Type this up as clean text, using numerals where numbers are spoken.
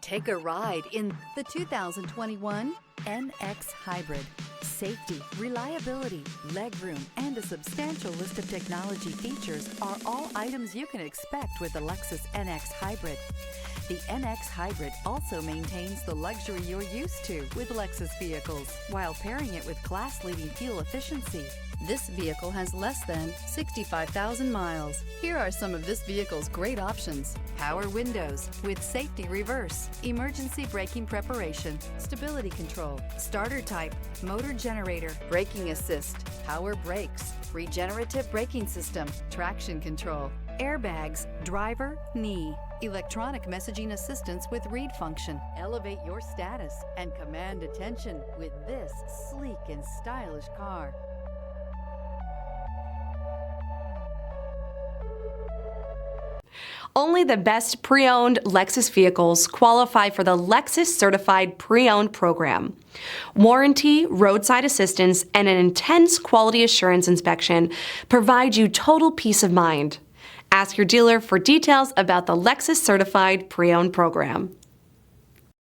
Take a ride in the 2021 NX Hybrid. Safety, reliability, legroom, and a substantial list of technology features are all items you can expect with the Lexus NX Hybrid. The NX Hybrid also maintains the luxury you're used to with Lexus vehicles, while pairing it with class-leading fuel efficiency. This vehicle has less than 65,000 miles. Here are some of this vehicle's great options: power windows with safety reverse, emergency braking preparation, stability control, starter type, motor generator, braking assist, power brakes, regenerative braking system, traction control, airbags, driver, knee, electronic messaging assistance with read function. Elevate your status and command attention with this sleek and stylish car. Only the best pre-owned Lexus vehicles qualify for the Lexus Certified Pre-Owned program. Warranty, roadside assistance, and an intense quality assurance inspection provide you total peace of mind. Ask your dealer for details about the Lexus Certified Pre-Owned program.